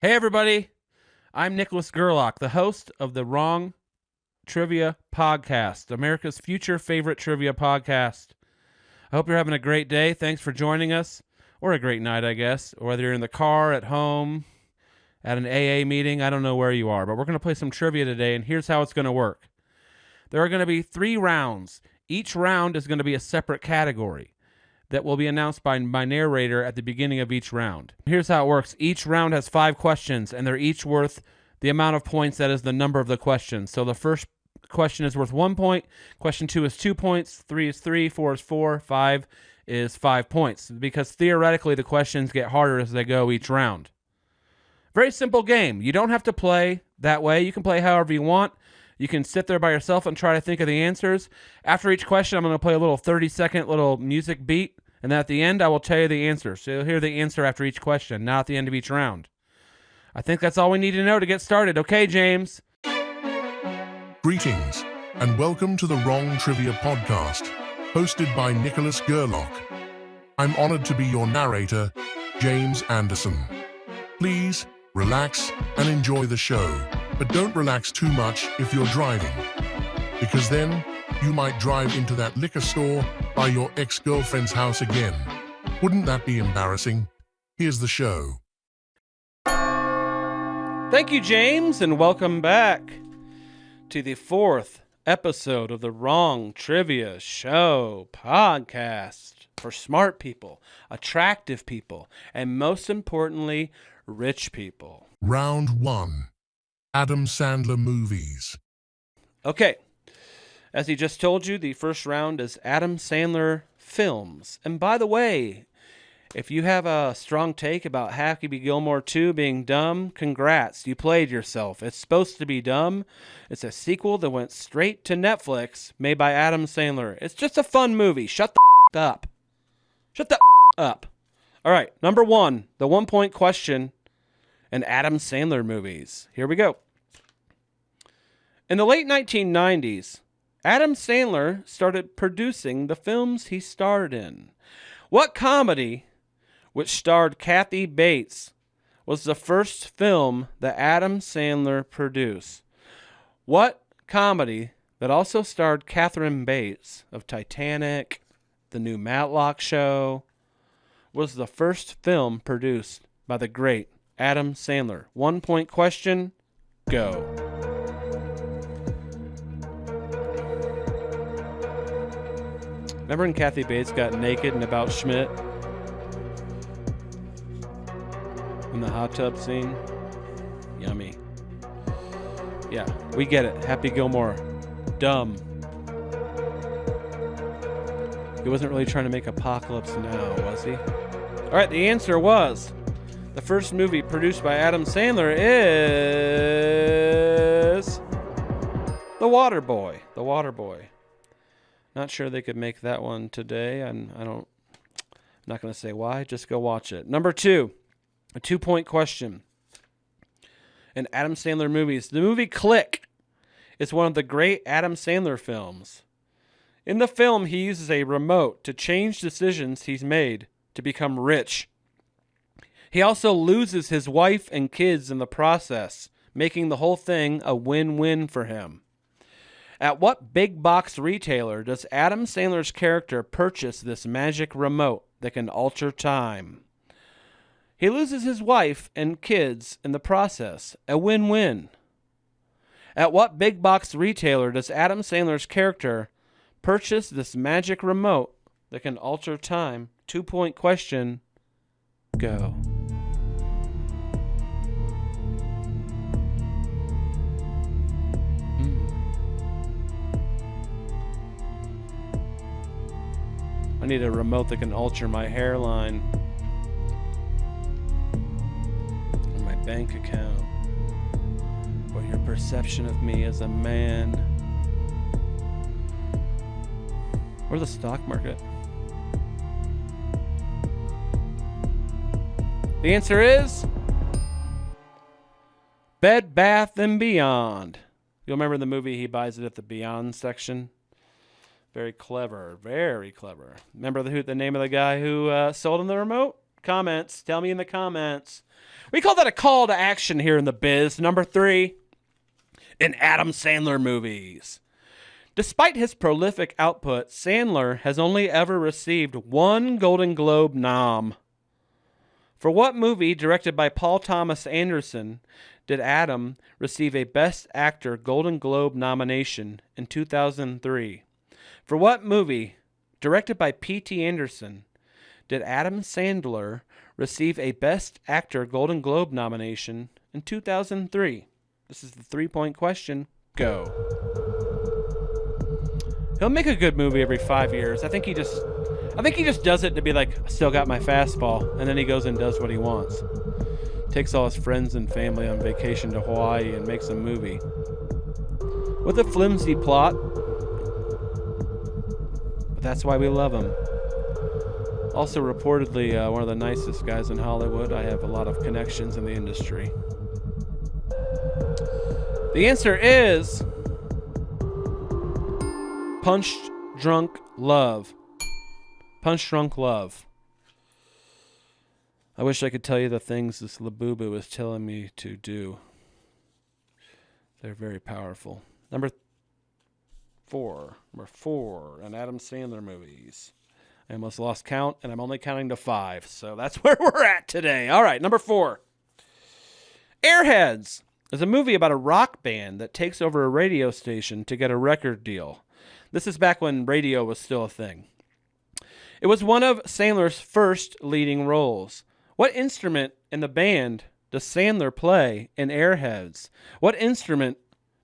Hey, everybody. I'm Nicholas Gerlach, the host of the Wrong Trivia Podcast, America's future favorite trivia podcast. I hope you're having a great day. Thanks for joining us, or a great night, I guess, or whether you're in the car, at home, at an AA meeting. I don't know where you are, but we're going to play some trivia today, and here's how it's going to work. There are going to be 3 rounds. Each round is going to be a separate category that will be announced by my narrator at the beginning of each round. Here's how it works. Each round has 5 questions, and they're each worth the amount of points that is the number of the questions. So the first question is worth 1 point, question 2 is 2 points, 3 is 3, 4 is 4, 5 is 5 points, because theoretically the questions get harder as they go each round. Very simple game. You don't have to play that way. You can play however you want. You can sit there by yourself and try to think of the answers. After each question, I'm going to play a little 30-second little music beat, and then at the end, I will tell you the answer. So you'll hear the answer after each question, not at the end of each round. I think that's all we need to know to get started. Okay, James? Greetings, and welcome to the Wrong Trivia Podcast, hosted by Nicholas Gerlach. I'm honored to be your narrator, James Anderson. Please relax and enjoy the show, but don't relax too much if you're driving, because then you might drive into that liquor store by your ex-girlfriend's house again. Wouldn't that be embarrassing? Here's the show. Thank you, James, and welcome back to the 4th episode of the Wrong Trivia Show podcast for smart people, attractive people, and most importantly, rich people. Round 1. Adam Sandler movies. Okay. As he just told you, the first round is Adam Sandler films. And by the way, if you have a strong take about Happy Gilmore 2 being dumb, congrats, you played yourself. It's supposed to be dumb. It's a sequel that went straight to Netflix, made by Adam Sandler. It's just a fun movie. Shut the up. Shut the up. All right, number 1, the 1-point question in Adam Sandler movies. Here we go. In the late 1990s, Adam Sandler started producing the films he starred in. What comedy, which starred Kathy Bates, was the first film that Adam Sandler produced? What comedy that also starred Catherine Bates of Titanic, The New Matlock Show, was the first film produced by the great Adam Sandler? 1-point question, go. Remember when Kathy Bates got naked in About Schmidt? In the hot tub scene? Yummy. Yeah, we get it. Happy Gilmore. Dumb. He wasn't really trying to make Apocalypse Now, was he? Alright, the answer was, the first movie produced by Adam Sandler is The Waterboy. The Waterboy. Not sure they could make that one today. I'm not going to say why. Just go watch it. Number 2, a 2-point question. In Adam Sandler movies, the movie Click is one of the great Adam Sandler films. In the film, he uses a remote to change decisions he's made to become rich. He also loses his wife and kids in the process, making the whole thing a win-win for him. At what big box retailer does Adam Sandler's character purchase this magic remote that can alter time? He loses his wife and kids in the process. A win-win. At what big box retailer does Adam Sandler's character purchase this magic remote that can alter time? 2-point question. Go. I need a remote that can alter my hairline or my bank account or your perception of me as a man or the stock market. The answer is Bed Bath & Beyond. You'll remember the movie he buys it at the Beyond section? Very clever, very clever. Remember the name of the guy who sold him the remote? Comments. Tell me in the comments. We call that a call to action here in the biz. Number 3, in Adam Sandler movies. Despite his prolific output, Sandler has only ever received 1 Golden Globe nom. For what movie, directed by Paul Thomas Anderson, did Adam receive a Best Actor Golden Globe nomination in 2003? For what movie, directed by P.T. Anderson, did Adam Sandler receive a Best Actor Golden Globe nomination in 2003? This is the 3-point question. Go. He'll make a good movie every 5 years. I think he just does it to be like, still got my fastball, and then he goes and does what he wants. Takes all his friends and family on vacation to Hawaii and makes a movie. With a flimsy plot, but that's why we love him. Also reportedly one of the nicest guys in Hollywood. I have a lot of connections in the industry. The answer is Punch Drunk Love. Punch Drunk Love. I wish I could tell you the things this Labubu is telling me to do. They're very powerful. Number 4, in Adam Sandler movies. I almost lost count, and I'm only counting to 5, so that's where we're at today. All right, number 4. Airheads is a movie about a rock band that takes over a radio station to get a record deal. This is back when radio was still a thing. It was one of Sandler's first leading roles. What instrument in the band does Sandler play in Airheads? What instrument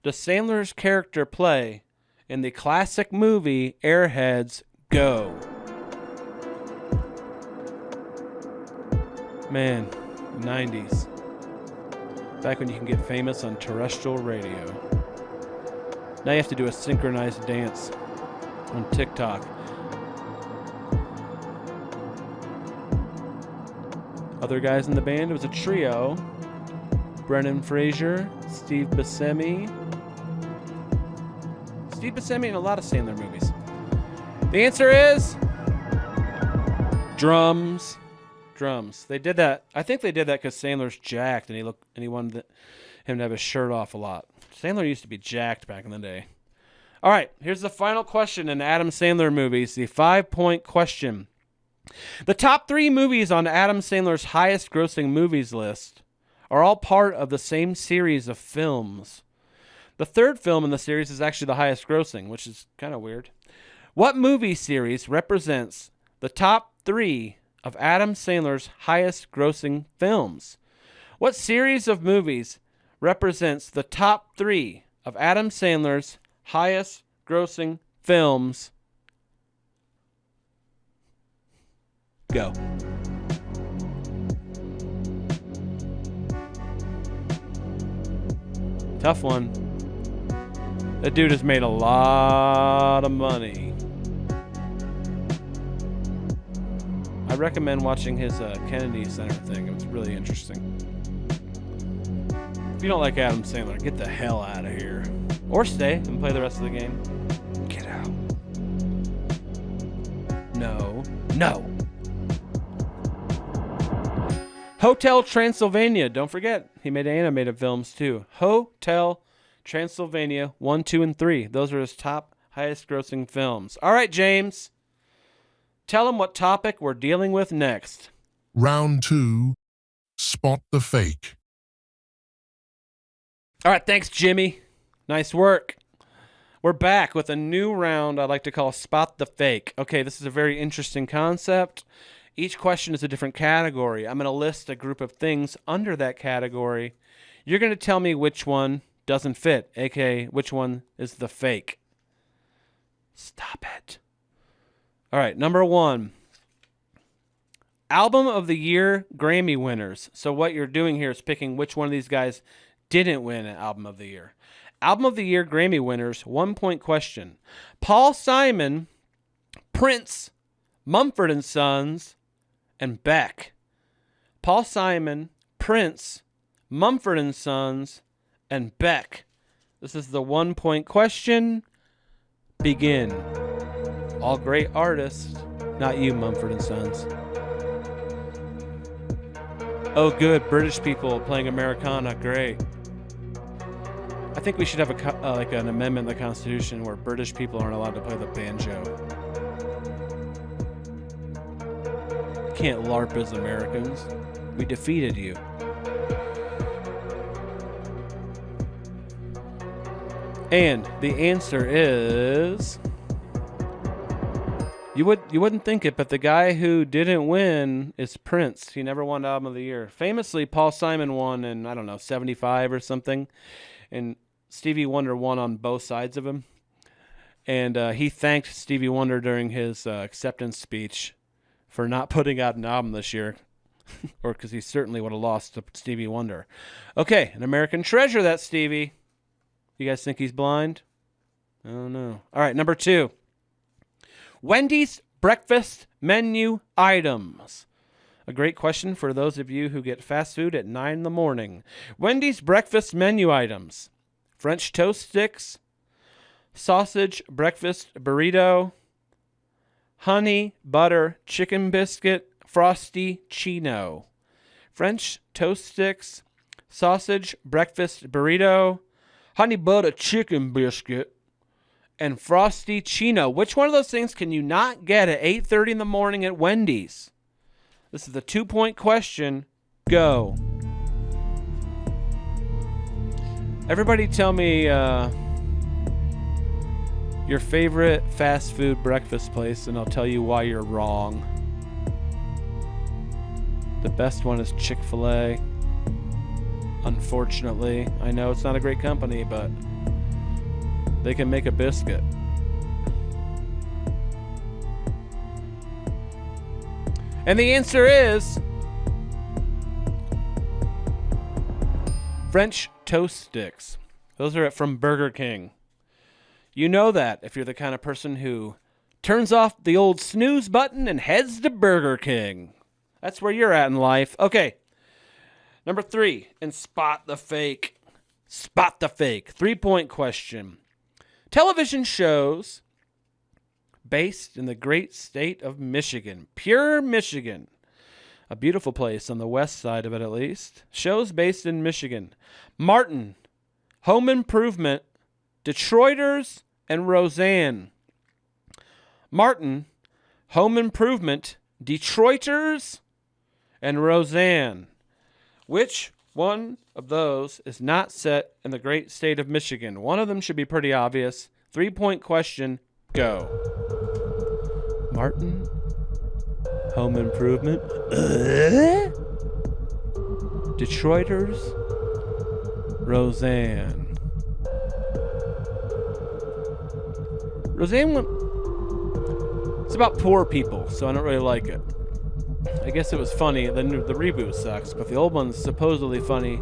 does Sandler's character play in the classic movie Airheads? Go. Man, 90s. Back when you can get famous on terrestrial radio. Now you have to do a synchronized dance on TikTok. Other guys in the band, it was a trio. Brendan Fraser, Steve Buscemi. Steve Buscemi in a lot of Sandler movies. The answer is drums. Drums. They did that. I think they did that because Sandler's jacked and he wanted him to have his shirt off a lot. Sandler used to be jacked back in the day. All right, here's the final question in Adam Sandler movies, the 5-point question. The top 3 movies on Adam Sandler's highest grossing movies list are all part of the same series of films. The third film in the series is actually the highest grossing, which is kind of weird. What movie series represents the top 3 of Adam Sandler's highest grossing films? What series of movies represents the top 3 of Adam Sandler's highest grossing films? Go. Tough one. That dude has made a lot of money. I recommend watching his Kennedy Center thing. It was really interesting. If you don't like Adam Sandler, get the hell out of here. Or stay and play the rest of the game. Get out. No. Hotel Transylvania. Don't forget, he made animated films too. Hotel Transylvania 1, 2, and 3. Those are his top highest grossing films. All right, James. Tell him what topic we're dealing with next. Round 2. Spot the fake. All right, thanks, Jimmy. Nice work. We're back with a new round I like to call Spot the Fake. Okay, this is a very interesting concept. Each question is a different category. I'm going to list a group of things under that category. You're going to tell me which one doesn't fit, aka which one is the fake. Stop it. All right, number 1. Album of the Year Grammy winners. So what you're doing here is picking which one of these guys didn't win an Album of the Year. Album of the Year Grammy winners, 1-point question. Paul Simon, Prince, Mumford & Sons, and Beck. Paul Simon, Prince, Mumford & Sons, and Beck. This is the 1-point question. Begin. All great artists, not you, Mumford & Sons. Oh, good. British people playing Americana. Great. I think we should have like an amendment in the Constitution where British people aren't allowed to play the banjo. Can't LARP as Americans. We defeated you. And the answer is... You wouldn't think it, but the guy who didn't win is Prince. He never won Album of the Year. Famously, Paul Simon won in, 75 or something. And Stevie Wonder won on both sides of him. And he thanked Stevie Wonder during his acceptance speech for not putting out an album this year. Or because he certainly would have lost to Stevie Wonder. Okay, an American treasure, that Stevie. You guys think he's blind? I don't know. All right, number 2. Wendy's breakfast menu items. A great question for those of you who get fast food at 9 in the morning. Wendy's breakfast menu items. French toast sticks, sausage breakfast burrito, honey butter chicken biscuit, frosty chino. French toast sticks, sausage breakfast burrito, honey butter chicken biscuit, and frosty chino. Which one of those things can you not get at 8:30 in the morning at Wendy's? This is the 2-point question. Go. Everybody tell me your favorite fast food breakfast place, and I'll tell you why you're wrong. The best one is Chick-fil-A. Unfortunately, I know it's not a great company, but they can make a biscuit. And the answer is French toast sticks. Those are from Burger King. You know that if you're the kind of person who turns off the old snooze button and heads to Burger King. That's where you're at in life. Okay. Number 3, and spot the fake. Spot the fake. 3-point question. Television shows based in the great state of Michigan. Pure Michigan. A beautiful place on the west side of it, at least. Shows based in Michigan. Martin, Home Improvement, Detroiters, and Roseanne. Martin, Home Improvement, Detroiters, and Roseanne. Which one of those is not set in the great state of Michigan? One of them should be pretty obvious. 3-point question. Go. Martin, Home Improvement, Detroiters, Roseanne. Roseanne went... It's about poor people, so I don't really like it. I guess it was funny. The reboot sucks, but the old one's supposedly funny.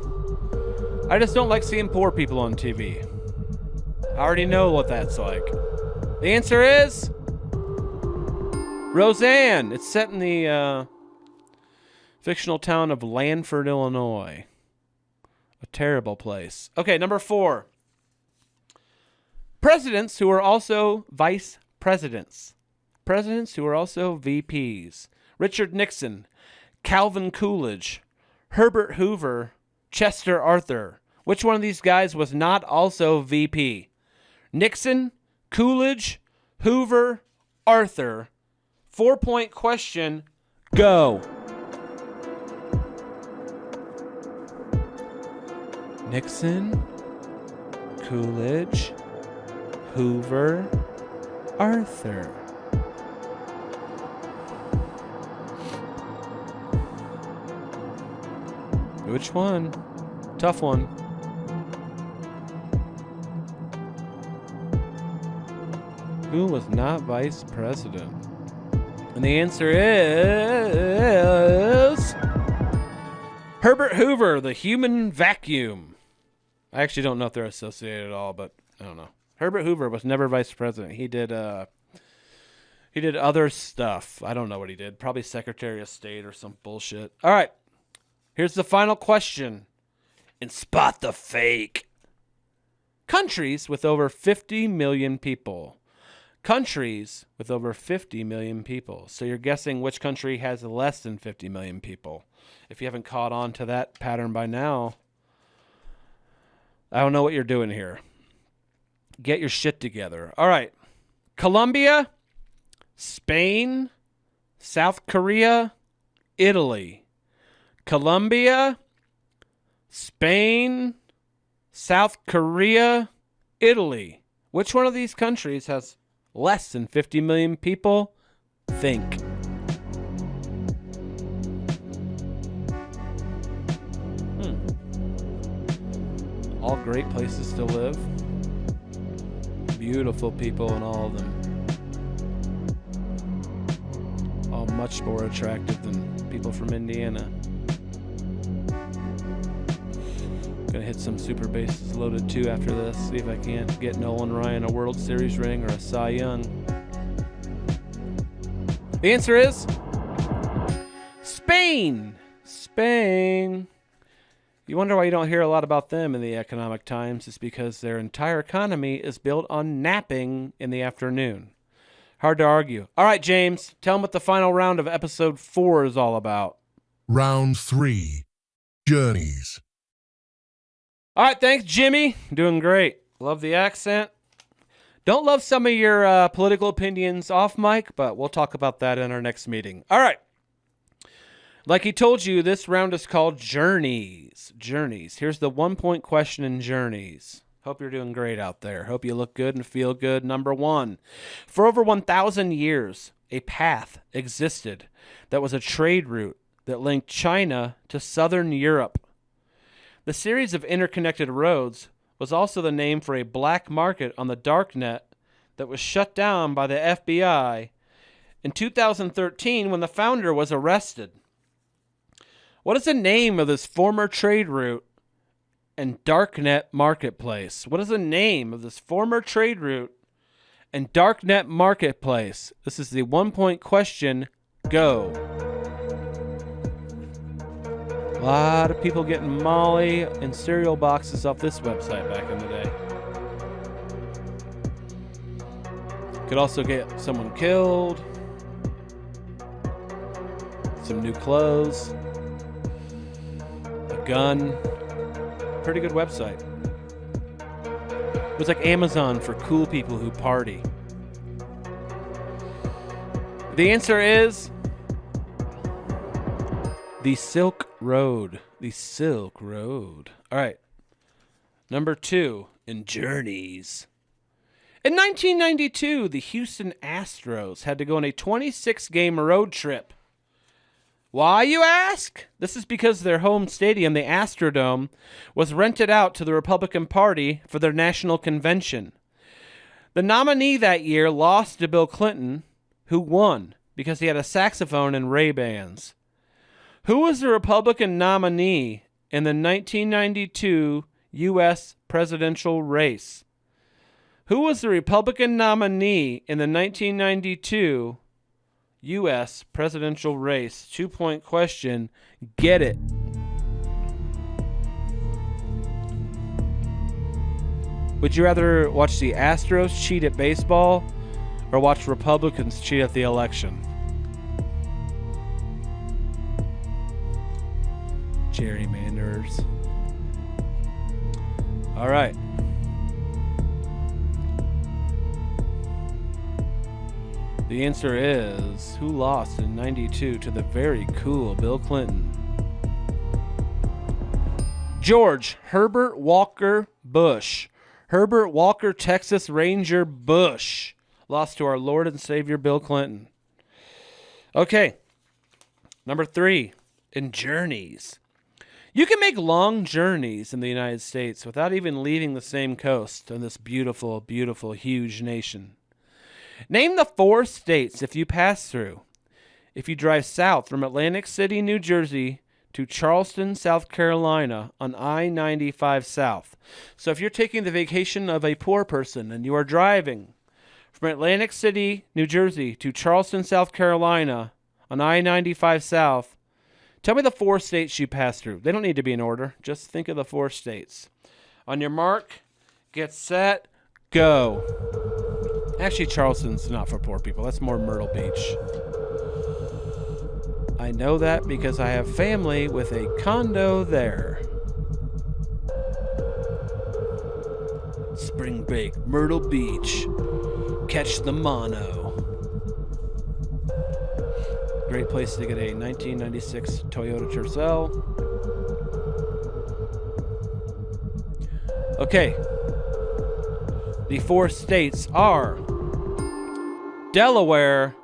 I just don't like seeing poor people on TV. I already know what that's like. The answer is Roseanne. It's set in the fictional town of Lanford, Illinois. A terrible place. Okay, number 4. Presidents who are also vice presidents. Presidents who are also VPs. Richard Nixon, Calvin Coolidge, Herbert Hoover, Chester Arthur. Which one of these guys was not also VP? Nixon, Coolidge, Hoover, Arthur. 4-point question. Go. Nixon, Coolidge, Hoover, Arthur. Which one? Tough one. Who was not vice president? And the answer is Herbert Hoover, the human vacuum. I actually don't know if they're associated at all, but I don't know. Herbert Hoover was never vice president. He did other stuff. I don't know what he did. Probably Secretary of State or some bullshit. All right. Here's the final question. And spot the fake. Countries with over 50 million people. countries with over 50 million people. So you're guessing which country has less than 50 million people. If you haven't caught on to that pattern by now, I don't know what you're doing here. Get your shit together. All right. Colombia, Spain, South Korea, Italy. Colombia, Spain, South Korea, Italy. Which one of these countries has less than 50 million people? Think. All great places to live. Beautiful people in all of them. All much more attractive than people from Indiana. Gonna hit some super bases loaded too after this. See if I can't get Nolan Ryan a World Series ring or a Cy Young. The answer is Spain. Spain. You wonder why you don't hear a lot about them in the Economic Times. It's because their entire economy is built on napping in the afternoon. Hard to argue. All right, James, tell them what the final round of episode 4 is all about. Round 3. Journeys. All right, thanks, Jimmy. Doing great. Love the accent. Don't love some of your political opinions off mic, but we'll talk about that in our next meeting. All right. Like he told you, this round is called Journeys. Journeys. Here's the 1-point question in Journeys. Hope you're doing great out there. Hope you look good and feel good. Number 1. For over 1,000 years, a path existed that was a trade route that linked China to southern Europe. The series of interconnected roads was also the name for a black market on the dark net that was shut down by the FBI in 2013 when the founder was arrested. What is the name of this former trade route and darknet marketplace? What is the name of this former trade route and darknet marketplace? This is the 1-point question. Go. A lot of people getting Molly and cereal boxes off this website back in the day. Could also get someone killed. Some new clothes. A gun. Pretty good website. It was like Amazon for cool people who party. The answer is the Silk Road. The Silk Road. All right. Number 2 in Journeys. In 1992, the Houston Astros had to go on a 26-game road trip. Why, you ask? This is because their home stadium, the Astrodome, was rented out to the Republican Party for their national convention. The nominee that year lost to Bill Clinton, who won because he had a saxophone and Ray-Bans. Who was the Republican nominee in the 1992 U.S. presidential race? Who was the Republican nominee in the 1992 U.S. presidential race? 2-point question. Get it. Would you rather watch the Astros cheat at baseball or watch Republicans cheat at the election? Gerrymanders. All right. The answer is, who lost in 92 to the very cool Bill Clinton? George Herbert Walker Bush. Herbert Walker, Texas Ranger Bush. Lost to our Lord and Savior Bill Clinton. Okay. Number 3, in Journeys. You can make long journeys in the United States without even leaving the same coast on this beautiful, beautiful, huge nation. Name the 4 states if you pass through. If you drive south from Atlantic City, New Jersey to Charleston, South Carolina on I-95 South. So if you're taking the vacation of a poor person and you are driving from Atlantic City, New Jersey to Charleston, South Carolina on I-95 South, tell me the 4 states you pass through. They don't need to be in order. Just think of the 4 states. On your mark, get set, go. Actually, Charleston's not for poor people. That's more Myrtle Beach. I know that because I have family with a condo there. Spring break, Myrtle Beach. Catch the mono. Great place to get a 1996 Toyota Tercel. Okay. The 4 states are Delaware,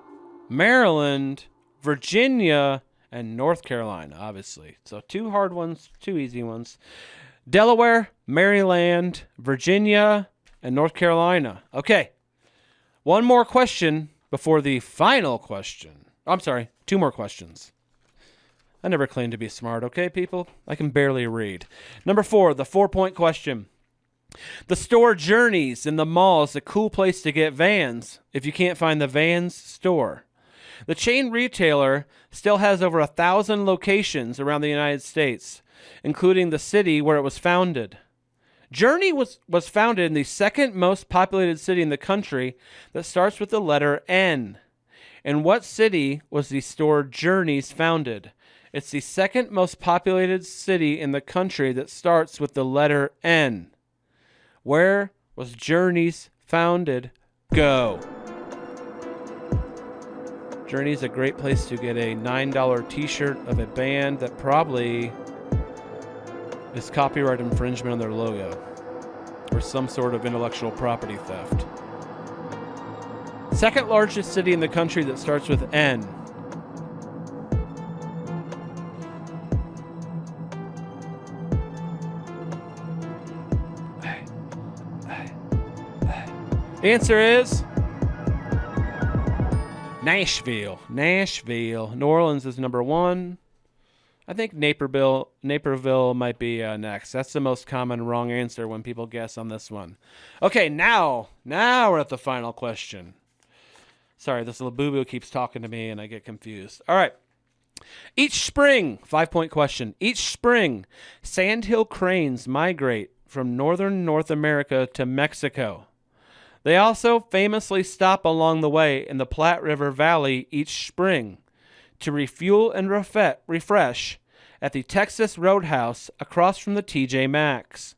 Maryland, Virginia, and North Carolina, obviously. So 2 hard ones, 2 easy ones. Delaware, Maryland, Virginia, and North Carolina. Okay. 1 more question before the final question. I'm sorry, 2 more questions. I never claimed to be smart, okay, people? I can barely read. Number 4, the 4-point question. The store Journeys in the mall is a cool place to get Vans if you can't find the Vans store. The chain retailer still has over 1,000 locations around the United States, including the city where it was founded. Journey was founded in the 2nd most populated city in the country that starts with the letter N. In what city was the store Journeys founded? It's the 2nd most populated city in the country that starts with the letter N. Where was Journeys founded? Go. Journey's a great place to get a $9 t-shirt of a band that probably is copyright infringement on their logo or some sort of intellectual property theft. 2nd largest city in the country that starts with N. The answer is Nashville. Nashville. New Orleans is number 1. I think Naperville might be next. That's the most common wrong answer when people guess on this one. Okay, now we're at the final question. Sorry, this little boo-boo keeps talking to me and I get confused. All right. Each spring, 5-point question. Each spring, sandhill cranes migrate from northern North America to Mexico. They also famously stop along the way in the Platte River Valley each spring to refuel and refresh at the Texas Roadhouse across from the TJ Maxx.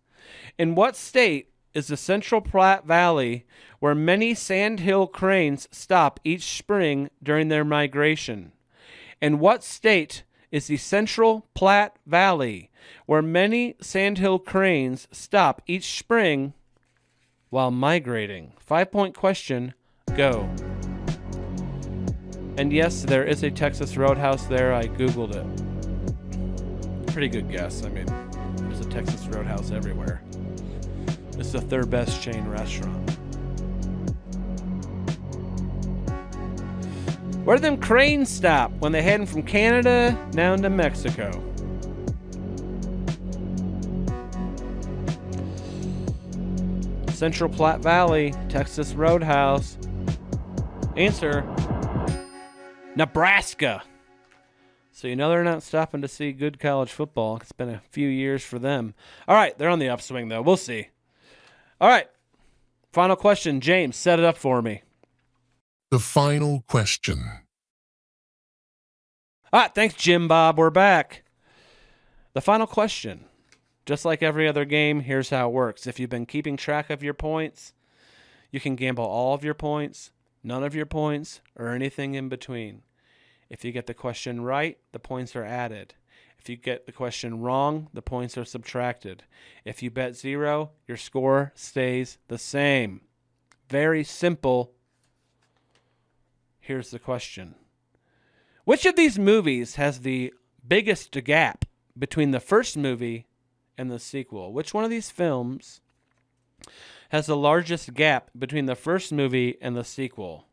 In what state is the Central Platte Valley where many sandhill cranes stop each spring during their migration? In what state is the Central Platte Valley where many sandhill cranes stop each spring while migrating? 5-point question, go. And yes, there is a Texas Roadhouse there. I Googled it. Pretty good guess. I mean, there's a Texas Roadhouse everywhere. It's the 3rd best chain restaurant. Where do them cranes stop when they're heading from Canada down to Mexico? Central Platte Valley, Texas Roadhouse. Answer, Nebraska. So you know they're not stopping to see good college football. It's been a few years for them. All right, they're on the upswing, though. We'll see. All right, final question. James, set it up for me. The final question. All right, thanks, Jim Bob. We're back. The final question. Just like every other game, here's how it works. If you've been keeping track of your points, you can gamble all of your points, none of your points, or anything in between. If you get the question right, the points are added. If you get the question wrong, the points are subtracted. If you bet 0, your score stays the same. Very simple. Here's the question. Which of these movies has the biggest gap between the first movie and the sequel? Which one of these films has the largest gap between the first movie and the sequel?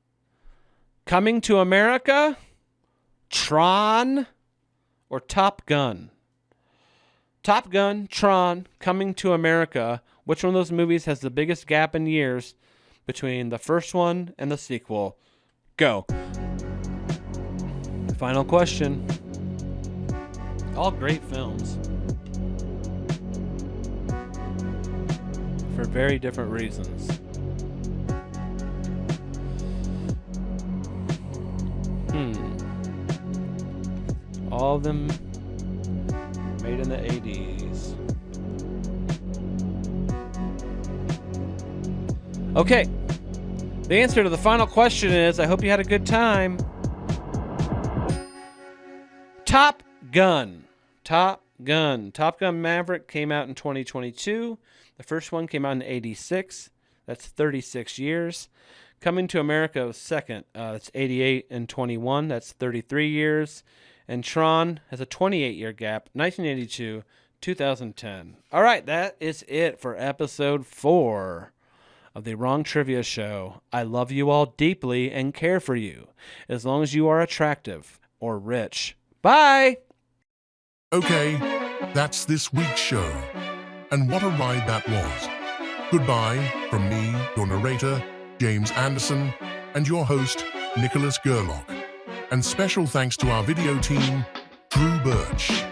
Coming to America, Tron, or Top Gun? Top Gun, Tron, Coming to America. Which one of those movies has the biggest gap in years between the first one and the sequel? Go. Final question. All great films. For very different reasons. All of them made in the 80s. Okay. The answer to the final question is, I hope you had a good time. Top Gun. Top Gun. Top Gun Maverick came out in 2022. The first one came out in 86. That's 36 years. Coming to America was second. It's 88 and 21. That's 33 years. And Tron has a 28-year gap, 1982, 2010. All right, that is it for episode 4 of the Wrong Trivia Show. I love you all deeply and care for you, as long as you are attractive or rich. Bye! Okay, that's this week's show. And what a ride that was. Goodbye from me, your narrator, James Anderson, and your host, Nicholas Gerlach. And special thanks to our video team, Drew Birch.